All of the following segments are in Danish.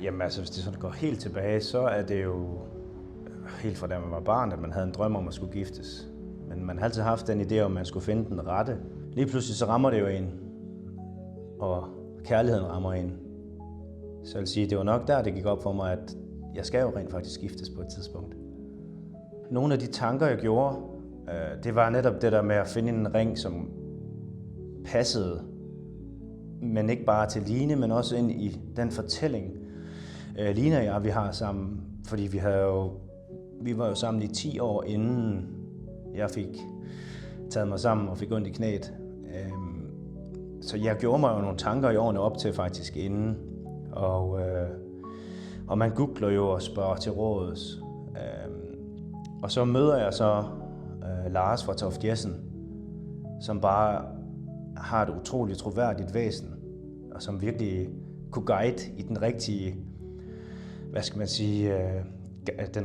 Jamen altså, hvis det sådan går helt tilbage, så er det jo helt fra da man var barn, at man havde en drøm om at skulle giftes. Men man har altid haft den idé om, at man skulle finde den rette. Lige pludselig så rammer det jo en, og kærligheden rammer en. Så jeg vil sige, det var nok der, det gik op for mig, at jeg skal jo rent faktisk giftes på et tidspunkt. Nogle af de tanker, jeg gjorde, det var netop det der med at finde en ring, som passede, men ikke bare til Line, men også ind i den fortælling, Line og jeg, vi har sammen. Fordi vi var jo sammen i 10 år, inden jeg fik taget mig sammen og fik ondt i knæet. Så jeg gjorde mig jo nogle tanker i årene op til faktisk inden. Og man googler jo og spørger til råds. Og så møder jeg så Lars fra Toft Jessen, som bare har et utroligt troværdigt væsen, og som virkelig kunne guide i den rigtige, hvad skal man sige,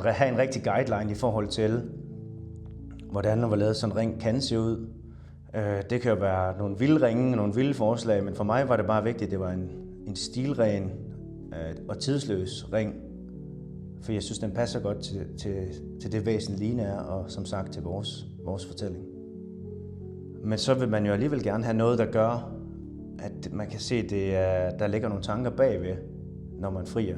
have en rigtig guideline i forhold til, hvordan og hvorledes sådan en ring kan se ud. Det kan jo være nogle vilde ringe, nogle vilde forslag, men for mig var det bare vigtigt, at det var en stilren og tidsløs ring. For jeg synes, den passer godt til det væsen, Line er, og som sagt til vores fortælling. Men så vil man jo alligevel gerne have noget, der gør, at man kan se, at der ligger nogle tanker bagved, når man frier.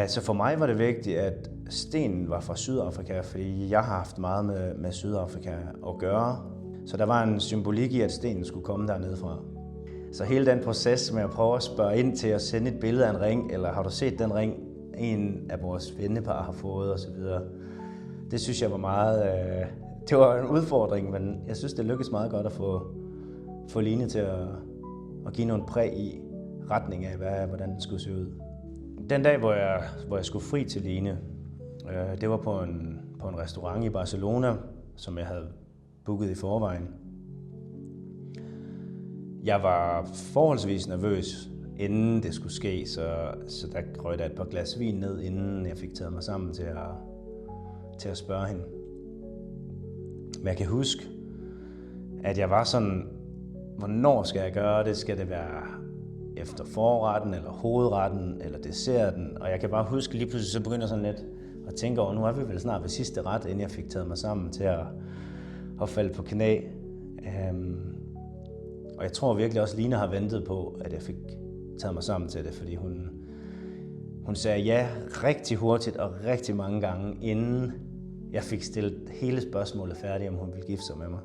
Så for mig var det vigtigt, at stenen var fra Sydafrika, fordi jeg har haft meget med Sydafrika at gøre. Så der var en symbolik i, at stenen skulle komme dernede fra. Så hele den proces med at prøve at spørge ind til at sende et billede af en ring, eller har du set den ring, en af vores vennepar har fået osv., det synes jeg var meget... Det var en udfordring, men jeg synes, det lykkedes meget godt at få Line til at give nogle præg i retning af, hvordan den skulle se ud. Den dag, hvor jeg skulle fri til Line, det var på en restaurant i Barcelona, som jeg havde booket i forvejen. Jeg var forholdsvis nervøs, inden det skulle ske, så der røg der et par glas vin ned, inden jeg fik taget mig sammen til at spørge hende. Men jeg kan huske, at jeg var sådan, hvornår skal jeg gøre det? Skal det være efter forretten, eller hovedretten, eller desserten? Og jeg kan bare huske, lige pludselig så begynder jeg sådan lidt at tænke over, nu er vi vel snart ved sidste ret, inden jeg fik taget mig sammen til at falde på knæ. Og jeg tror virkelig også, Line har ventet på, at jeg fik taget mig sammen til det, fordi hun sagde ja rigtig hurtigt og rigtig mange gange, inden jeg fik stillet hele spørgsmålet færdigt, om hun ville gifte sig med mig.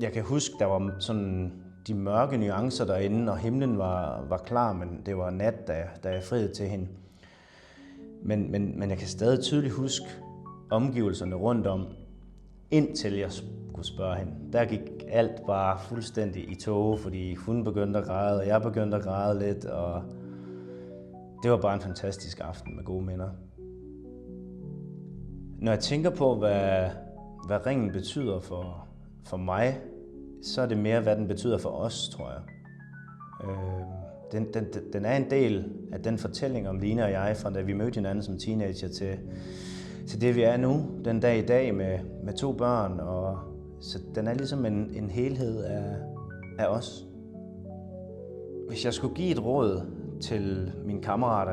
Jeg kan huske, der var sådan de mørke nuancer derinde, og himlen var klar, men det var nat, da jeg friede til hende. Men jeg kan stadig tydeligt huske omgivelserne rundt om, indtil jeg skulle spørge hende. Der gik alt bare fuldstændig i tåge, fordi hun begyndte at græde, og jeg begyndte at græde lidt, og det var bare en fantastisk aften med gode minder. Når jeg tænker på, hvad ringen betyder for mig, så er det mere, hvad den betyder for os, tror jeg. Den er en del af den fortælling om Line og jeg, fra da vi mødte hinanden som teenager til det, vi er nu, den dag i dag med 2 børn. Og så den er ligesom en helhed af os. Hvis jeg skulle give et råd til mine kammerater,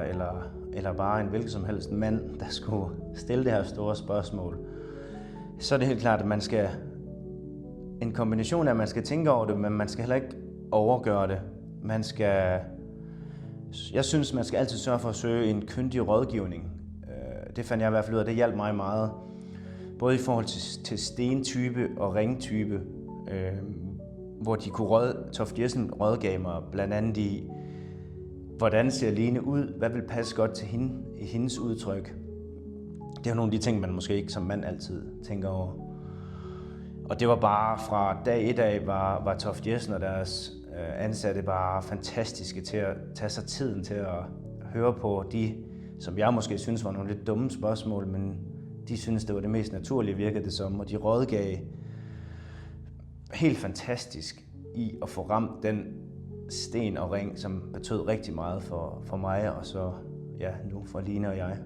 eller bare en hvilken som helst mand, der skulle stille det her store spørgsmål, så er det helt klart, at man skal... En kombination af, at man skal tænke over det, men man skal heller ikke overgøre det. Jeg synes, man skal altid sørge for at søge en kyndig rådgivning. Det fandt jeg i hvert fald ud af, det hjalp mig meget. Både i forhold til stentype og ringtype, hvor de kunne Toft Jessen rådgav mig blandt andet i, hvordan ser Line ud, hvad vil passe godt til hende i hendes udtryk. Det er nogle af de ting, man måske ikke som mand altid tænker over. Og det var bare fra dag 1 af, var Toft Jessen og deres ansatte bare fantastiske til at tage sig tiden til at høre på de, som jeg måske synes var nogle lidt dumme spørgsmål, men de synes det var det mest naturlige, virkede det som, og de rådgav helt fantastisk i at få ramt den sten og ring, som betød rigtig meget for mig, og så nu for Line og jeg.